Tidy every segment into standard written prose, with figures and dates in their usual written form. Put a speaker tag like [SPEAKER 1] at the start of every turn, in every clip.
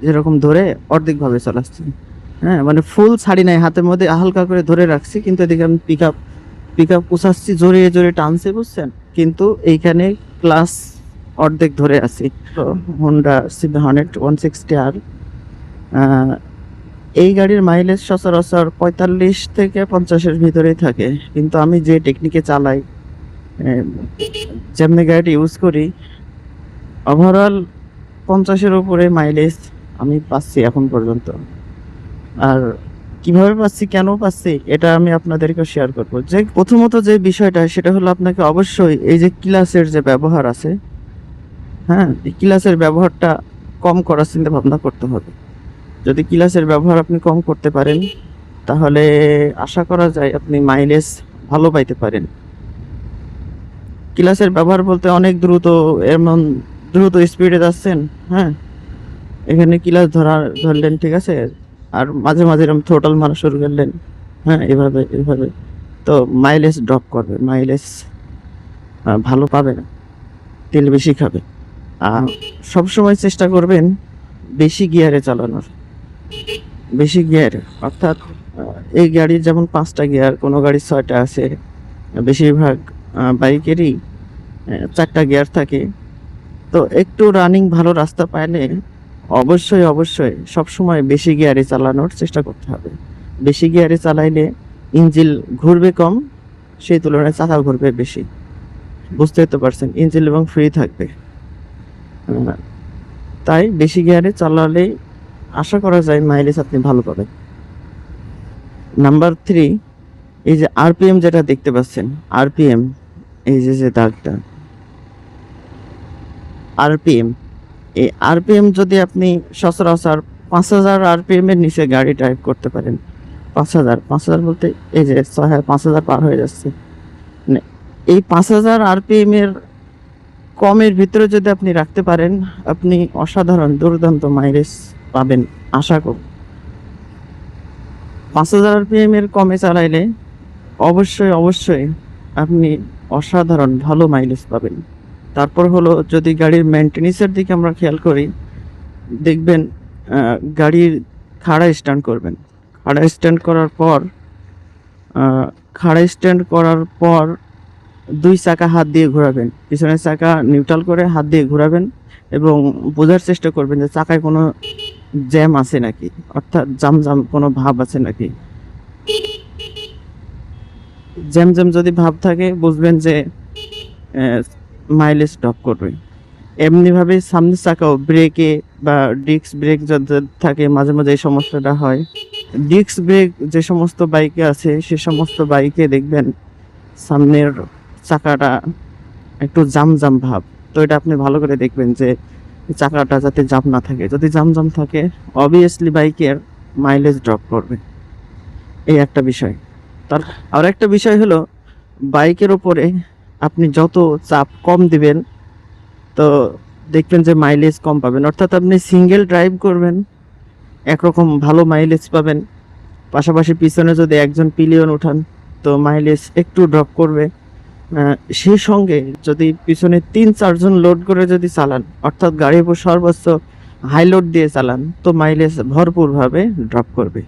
[SPEAKER 1] যেরকম ধরে অর্ধেকভাবে চালাচ্ছি। হ্যাঁ, মানে ফুল ছাড়ি নাই, হাতের মধ্যে হালকা করে ধরে রাখছি, কিন্তু এদিকে আমি পিক আপ কুচাচ্ছি, জোরে জোরে টানছি, বুঝছেন? কিন্তু এইখানে ক্লাস অর্ধেক ধরে আছি। তো হোন্ডা সিবি 160R, এই গাড়ির মাইলেজ সচরাচর 45 থেকে 50-এর ভিতরেই থাকে। কিন্তু আমি যে টেকনিকে চালাই, যেমনি গাড়িটা ইউজ করি, ওভারঅল 50-এর উপরে মাইলেজ আমি পাচ্ছি এখন পর্যন্ত। আর কিভাবে পাচ্ছি, কেন পাচ্ছি, এটা আমি আপনাদেরকে শেয়ার করব। যে প্রথমত যে বিষয়টা, সেটা হলো আপনাকে অবশ্যই এই যে ক্লাসের যে ব্যবহার আছে, হ্যাঁ, এই ক্লাসের ব্যবহারটা কম করার চিন্তা ভাবনা করতে হবে। যদি ক্লাসের ব্যবহার আপনি কম করতে পারেন, তাহলে আশা করা যায় আপনি মাইলেজ ভালো পাইতে পারেন। ক্লাসের ব্যবহার বলতে অনেক দ্রুত, এমন দ্রুত স্পিডে যাচ্ছেন, হ্যাঁ, এখানে ক্লাস ধরলেন, ঠিক আছে, আর মাঝে মাঝে এরকম থ্রোটল মারা শুরু করলেন, হ্যাঁ, এভাবে এভাবে, তো মাইলেজ ড্রপ করবে, মাইলেজ ভালো পাবে না, তেল বেশি খাবে। আর সবসময় চেষ্টা করবেন বেশি গিয়ারে চালানোর। বেশি গিয়ার অর্থাৎ এই গাড়ির যেমন 5টা গিয়ার, কোনো গাড়ির 6টা আছে, বেশিরভাগ বাইকেরই 4টা গিয়ার থাকে। তো একটু রানিং ভালো রাস্তা পাইলে অবশ্যই অবশ্যই সবসময় বেশি গিয়ারে চালানোর চেষ্টা করতে হবে। বেশি গিয়ারে চালাইলে ইঞ্জিল ঘুরবে কম, সেই তুলনায় চাকা ঘুরবে বেশি। বুঝতেই তো পারছেন, ইঞ্জিল এবং ফ্রি থাকবে। তাই বেশি গিয়ারে চালালেই আশা করা যায় মাইলেজ আপনি ভালো পাবেন। নাম্বার 3, এই যে আরপিএম যেটা দেখতে পাচ্ছেন, আরপিএম, এই যে যে দাগটা, আরপিএম, এই আরপিএম যদি আপনি সচরাচর 5000 আরপিএম এর নিচে গাড়ি ড্রাইভ করতে পারেন, 5000 বলতে এই যে 5000 পার হয়ে যাচ্ছে, মানে এই 5000 আরপিএম এর কমের ভিতরে যদি আপনি রাখতে পারেন, আপনি অসাধারণ দুর্দান্ত মাইলেজ পাবেন আশা করি। 5000 আরপিএম এর কমে চালাইলে অবশ্যই অবশ্যই আপনি অসাধারণ ভালো মাইলেজ পাবেন। তারপর হলো, যদি গাড়ির মেনটেনেন্সের দিকে আমরা খেয়াল করি, দেখবেন গাড়ির খাড়া স্ট্যান্ড করবেন। খাড়া স্ট্যান্ড করার পর খাড়া স্ট্যান্ড করার পর 2 চাকা হাত দিয়ে ঘোরাবেন, পিছনের চাকা নিউট্রাল করে হাত দিয়ে ঘোরাবেন, এবং বোঝার চেষ্টা করবেন যে চাকায় কোনো জ্যাম আছে নাকি, অর্থাৎ জাম জাম কোনো ভাব আছে নাকি। জ্যাম জ্যাম যদি ভাব থাকে, বুঝবেন যে মাইলেজ ড্রপ করবে। এমনিভাবে সামনের চাকাও ব্রেকে বা ডিস্ক ব্রেক যদি থাকে, মাঝে মাঝে এই সমস্যাটা হয়। ডিস্ক ব্রেক যে সমস্ত বাইকে আছে, সে সমস্ত বাইকে দেখবেন সামনের চাকাটা একটু জাম জাম ভাব। তো এটা আপনি ভালো করে দেখবেন যে চাকাটা যাতে জাম না থাকে। যদি জাম জাম থাকে, অবভিয়াসলি বাইকের মাইলেজ ড্রপ করবে। এই একটা বিষয়। তার আর একটা বিষয় হলো, বাইকের ওপরে আপনি যত চাপ কম দিবেন, তো দেখবেন যে মাইলেজ কম পাবেন। অর্থাৎ আপনি সিঙ্গেল ড্রাইভ করবেন, একরকম ভালো মাইলেজ পাবেন। পাশাপাশি পিছনে যদি একজন পিলিয়ন উঠান, তো মাইলেজ একটু ড্রপ করবে। সেই সঙ্গে যদি পিছনে 3-4 জন লোড করে যদি চালান, অর্থাৎ গাড়ির উপর সর্বোচ্চ হাই লোড দিয়ে চালান, তো মাইলেজ ভরপুরভাবে ড্রপ করবে।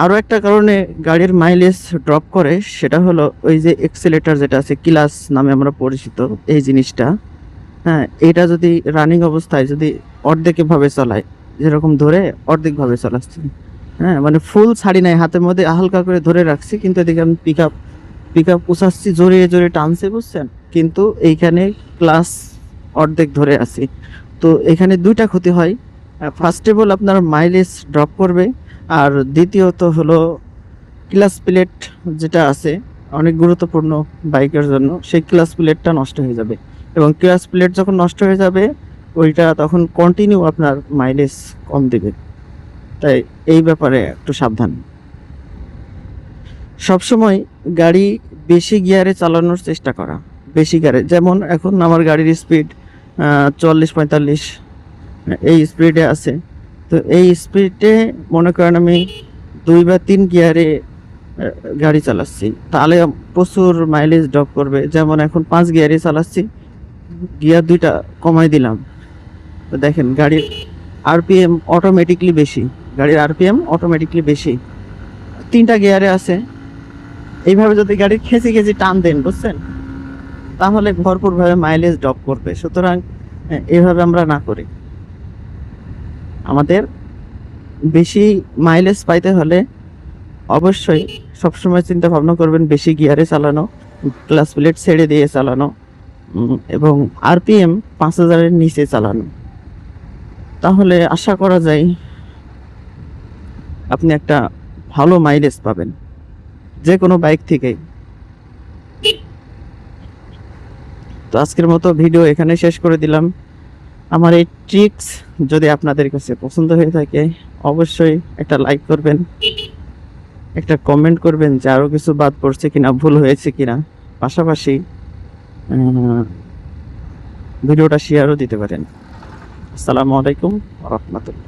[SPEAKER 1] আরও একটা কারণে গাড়ির মাইলেজ ড্রপ করে, সেটা হলো ওই যে এক্সেলেটর যেটা আছে, ক্লাচ নামে আমরা পরিচিত এই জিনিসটা, হ্যাঁ, এটা যদি রানিং অবস্থায় যদি অর্ধেক ভাবে চালায়, যেরকম ধরে অর্ধেক ভাবে চালাচ্ছি, হ্যাঁ, মানে ফুল ছাড়ি নাই, হাতের মধ্যে হালকা করে ধরে রাখছি, কিন্তু এদিকে আমি পিক আপ কুচাচ্ছি, জোরে জোরে টানছি, বুঝছেন? কিন্তু এইখানে ক্লাস অর্ধেক ধরে আছি। তো এখানে 2টা ক্ষতি হয়। ফার্স্ট অফ অল আপনার মাইলেজ ড্রপ করবে, আর দ্বিতীয়ত হলো ক্লাস প্লেট যেটা আছে, অনেক গুরুত্বপূর্ণ বাইকের জন্য, সেই ক্লাস প্লেটটা নষ্ট হয়ে যাবে। এবং ক্লাস প্লেট যখন নষ্ট হয়ে যাবে, ওইটা তখন কন্টিনিউ আপনার মাইলেজ কম দেবে। তাই এই ব্যাপারে একটু সাবধান। সবসময় গাড়ি বেশি গিয়ারে চালানোর চেষ্টা করা। বেশি গিয়ারে, যেমন এখন আমার গাড়ির স্পিড 40-45 এই স্পিডে আছে। তো এই স্পিডে মনে করেন আমি 2 বা 3 গিয়ারে গাড়ি চালাচ্ছি, তাহলে প্রচুর মাইলেজ ড্রপ করবে। যেমন এখন 5 গিয়ারে চালাচ্ছি, গিয়ার 2টা কমাই দিলাম, তো দেখেন গাড়ির আরপিএম অটোমেটিকলি বেশি, গাড়ির আরপিএম অটোমেটিকলি বেশি, 3টা গিয়ারে আছে। এইভাবে যদি গাড়ি খেঁচি খেঁচি টান দেন, বুঝছেন, তাহলে ভরপুরভাবে মাইলেজ ড্রপ করবে। সুতরাং এইভাবে আমরা না করি। আমাদের বেশি মাইলেজ পাইতে হলে অবশ্যই সবসময় চিন্তা ভাবনা করবেন বেশি গিয়ারে চালানো, ক্লাচ প্লেট ছেড়ে দিয়ে চালানো, এবং আরপিএম 5000-এর নিচে চালানো। তাহলে আশা করা যায় আপনি একটা ভালো মাইলেজ পাবেন যে কোনো বাইক থেকেই। তো আজকের মতো ভিডিও এখানে শেষ করে দিলাম। আমার এই ট্রিক্স যদি আপনাদের কাছে পছন্দ হয়ে থাকে অবশ্যই একটা লাইক করবেন, একটা কমেন্ট করবেন যে আরও কিছু বাদ পড়ছে কিনা, ভুল হয়েছে কিনা। পাশাপাশি ভিডিওটা শেয়ারও দিতে পারেন। আসসালামু আলাইকুম ওয়া রাহমাতুল্লাহ।